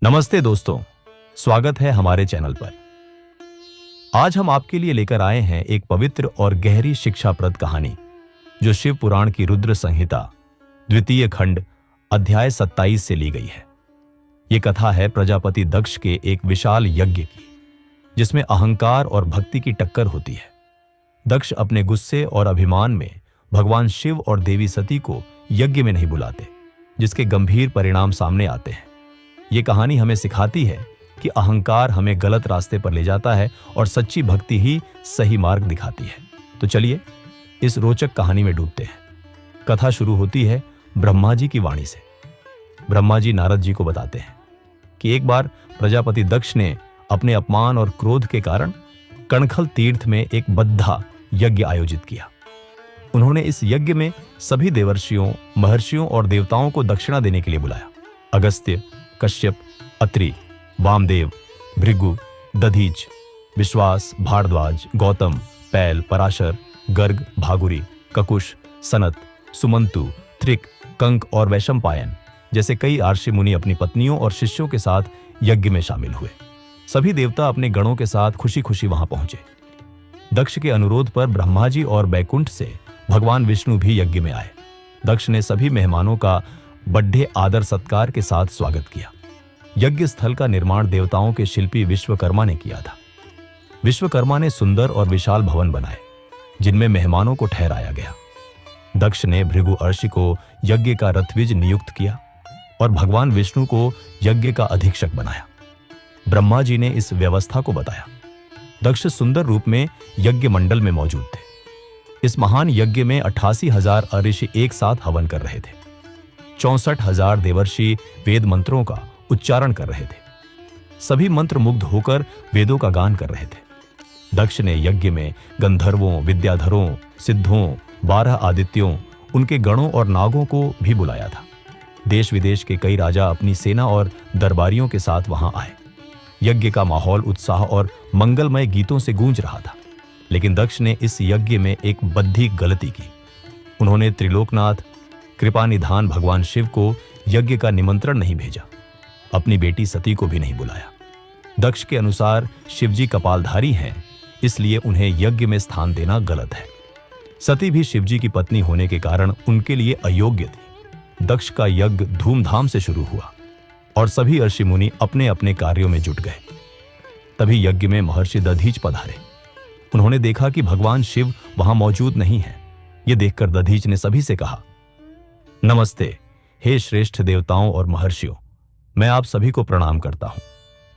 नमस्ते दोस्तों, स्वागत है हमारे चैनल पर। आज हम आपके लिए लेकर आए हैं एक पवित्र और गहरी शिक्षाप्रद कहानी जो शिव पुराण की रुद्र संहिता द्वितीय खंड अध्याय 27 से ली गई है। ये कथा है प्रजापति दक्ष के एक विशाल यज्ञ की, जिसमें अहंकार और भक्ति की टक्कर होती है। दक्ष अपने गुस्से और अभिमान में भगवान शिव और देवी सती को यज्ञ में नहीं बुलाते, जिसके गंभीर परिणाम सामने आते हैं। ये कहानी हमें सिखाती है कि अहंकार हमें गलत रास्ते पर ले जाता है और सच्ची भक्ति ही सही मार्ग दिखाती है। तो चलिए इस रोचक कहानी में डूबते हैं। कथा शुरू होती है ब्रह्मा जी की वाणी से। ब्रह्मा जी नारद जी को बताते हैं कि एक बार प्रजापति दक्ष ने अपने अपमान और क्रोध के कारण कणखल तीर्थ में एक बद्धा यज्ञ आयोजित किया। उन्होंने इस यज्ञ में सभी देवर्षियों, महर्षियों और देवताओं को दक्षिणा देने के लिए बुलाया। अगस्त्य, कश्यप, अत्रि, वामदेव, भृगु, दधीच, विश्वास, भारद्वाज, गौतम, पैल, पराशर, गर्ग, भागुरी, ककुश, सनत, सुमंतु, त्रिक, कंक और वैशंपायन जैसे कई आर्षि मुनि अपनी पत्नियों और शिष्यों के साथ यज्ञ में शामिल हुए। सभी देवता अपने गणों के साथ खुशी खुशी वहां पहुंचे। दक्ष के अनुरोध पर ब्रह्मा जी और बैकुंठ से भगवान विष्णु भी यज्ञ में आए। दक्ष ने सभी मेहमानों का बड़े आदर सत्कार के साथ स्वागत किया। यज्ञ स्थल का निर्माण देवताओं के शिल्पी विश्वकर्मा ने किया था। विश्वकर्मा ने सुंदर और विशाल भवन बनाए, जिनमें मेहमानों को ठहराया गया। दक्ष ने भृगु अर्षि को यज्ञ का रथविज नियुक्त किया और भगवान विष्णु को यज्ञ का अधीक्षक बनाया। ब्रह्मा जी ने इस व्यवस्था को बताया। दक्ष सुंदर रूप में यज्ञ मंडल में मौजूद थे। इस महान यज्ञ में 88,000 ऋषि एक साथ हवन कर रहे थे। 64,000 देवर्षि वेद मंत्रों का उच्चारण कर रहे थे। सभी मंत्र मुग्ध होकर वेदों का गान कर रहे थे। दक्ष ने यज्ञ में गंधर्वों, विद्याधरों, सिद्धों, 12 आदित्यों, उनके गणों और नागों को भी बुलाया था। देश विदेश के कई राजा अपनी सेना और दरबारियों के साथ वहां आए। यज्ञ का माहौल उत्साह और मंगलमय गीतों से गूंज रहा था। लेकिन दक्ष ने इस यज्ञ में एक बद्धी गलती की। उन्होंने त्रिलोकनाथ, कृपा निधान भगवान शिव को यज्ञ का निमंत्रण नहीं भेजा। अपनी बेटी सती को भी नहीं बुलाया। दक्ष के अनुसार शिवजी कपालधारी हैं, इसलिए उन्हें यज्ञ में स्थान देना गलत है। सती भी शिवजी की पत्नी होने के कारण उनके लिए अयोग्य थी। दक्ष का यज्ञ धूमधाम से शुरू हुआ और सभी ऋषि मुनि अपने अपने कार्यों में जुट गए। तभी यज्ञ में महर्षि दधीच पधारे। उन्होंने देखा कि भगवान शिव वहां मौजूद नहीं है। यह देखकर दधीच ने सभी से कहा, नमस्ते, हे श्रेष्ठ देवताओं और महर्षियों, मैं आप सभी को प्रणाम करता हूं।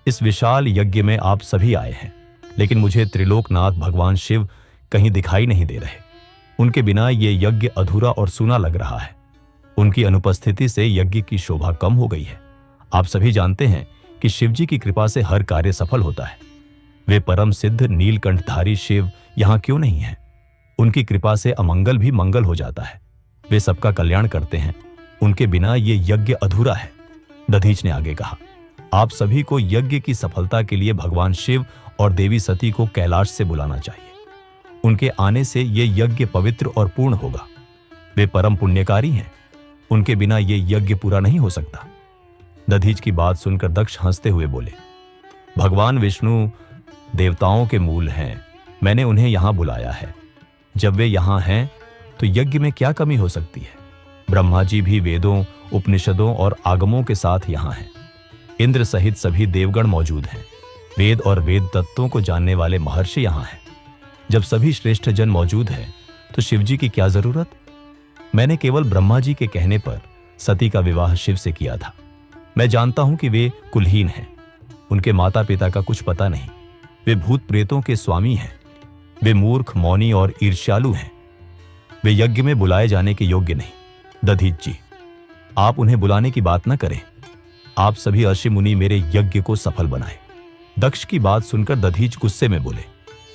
इस विशाल यज्ञ में आप सभी आए हैं, लेकिन मुझे त्रिलोकनाथ भगवान शिव कहीं दिखाई नहीं दे रहे। उनके बिना यह यज्ञ अधूरा और सूना लग रहा है। उनकी अनुपस्थिति से यज्ञ की शोभा कम हो गई है। आप सभी जानते हैं कि शिवजी की कृपा से हर कार्य सफल होता है। वे परम सिद्ध नीलकंठधारी शिव यहां क्यों नहीं है? उनकी कृपा से अमंगल भी मंगल हो जाता है। वे सबका कल्याण करते हैं। उनके बिना ये यज्ञ अधूरा है। दधीच ने आगे कहा, आप सभी को यज्ञ की सफलता के लिए भगवान शिव और देवी सती को कैलाश से बुलाना चाहिए। उनके आने से ये यज्ञ पवित्र और पूर्ण होगा। वे परम पुण्यकारी हैं। उनके बिना ये यज्ञ पूरा नहीं हो सकता। दधीच की बात सुनकर दक्ष हंसते हुए बोले, भगवान विष्णु देवताओं के मूल हैं। मैंने उन्हें यहां बुलाया है। जब वे यहां हैं तो यज्ञ में क्या कमी हो सकती है? ब्रह्मा जी भी वेदों, उपनिषदों और आगमों के साथ यहां हैं। इंद्र सहित सभी देवगण मौजूद हैं। वेद और वेद तत्वों को जानने वाले महर्षि यहां हैं। जब सभी श्रेष्ठ जन मौजूद हैं तो शिवजी की क्या जरूरत? मैंने केवल ब्रह्मा जी के कहने पर सती का विवाह शिव से किया था। मैं जानता हूं कि वे कुलहीन हैं। उनके माता पिता का कुछ पता नहीं। वे भूत प्रेतों के स्वामी हैं। वे मूर्ख, मौनी और ईर्ष्यालु हैं। वे यज्ञ में बुलाए जाने के योग्य नहीं। दधीच जी, आप उन्हें बुलाने की बात न करें। आप सभी ऋषि मुनि मेरे यज्ञ को सफल बनाए। दक्ष की बात सुनकर दधीच गुस्से में बोले,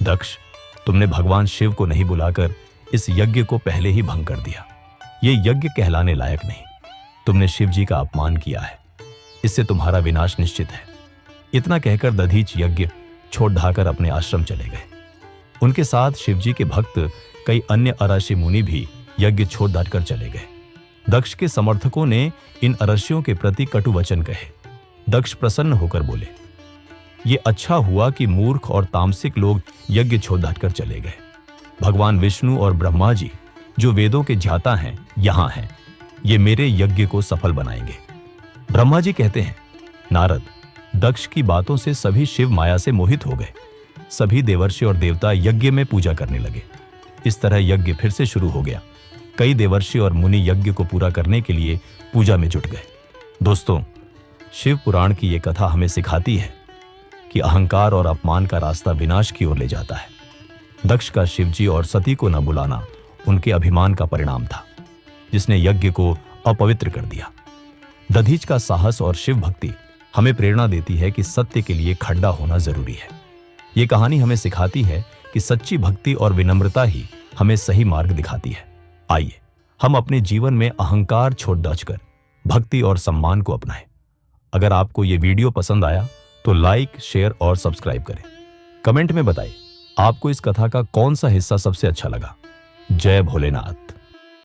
दक्ष, तुमने भगवान शिव को नहीं बुलाकर इस यज्ञ को पहले ही भंग कर दिया। ये यज्ञ कहलाने लायक नहीं। तुमने शिव जी का अपमान किया है। इससे तुम्हारा विनाश निश्चित है। इतना कहकर दधीच यज्ञ छोड़ ढाकर अपने आश्रम चले गए। उनके साथ शिवजी के भक्त कई अन्य ऋषि मुनि भी यज्ञ छोड़ डालकर चले गए। दक्ष के समर्थकों ने इन अरसियों के प्रति कटु वचन कहे। दक्ष प्रसन्न होकर बोले, ये अच्छा हुआ कि मूर्ख और तामसिक लोग यज्ञ छोड़कर चले गए। भगवान विष्णु और ब्रह्मा जी जो वेदों के ज्ञाता हैं यहां हैं। ये मेरे यज्ञ को सफल बनाएंगे। ब्रह्मा जी कहते हैं, नारद, दक्ष की बातों से सभी शिव माया से मोहित हो गए। सभी देवर्षि और देवता यज्ञ में पूजा करने लगे। इस तरह यज्ञ फिर से शुरू हो गया। कई देवर्षि और मुनि यज्ञ को पूरा करने के लिए पूजा में जुट गए। दोस्तों, शिव पुराण की यह कथा हमें सिखाती है कि अहंकार और अपमान का रास्ता विनाश की ओर ले जाता है। दक्ष का शिवजी और सती को न बुलाना उनके अभिमान का परिणाम था, जिसने यज्ञ को अपवित्र कर दिया। दधीच का साहस और शिव भक्ति हमें प्रेरणा देती है कि सत्य के लिए खड़ा होना जरूरी है। ये कहानी हमें सिखाती है कि सच्ची भक्ति और विनम्रता ही हमें सही मार्ग दिखाती है। आइए हम अपने जीवन में अहंकार छोड़ कर भक्ति और सम्मान को अपनाएं। अगर आपको ये वीडियो पसंद आया तो लाइक, शेयर और सब्सक्राइब करें। कमेंट में बताइए आपको इस कथा का कौन सा हिस्सा सबसे अच्छा लगा। जय भोलेनाथ।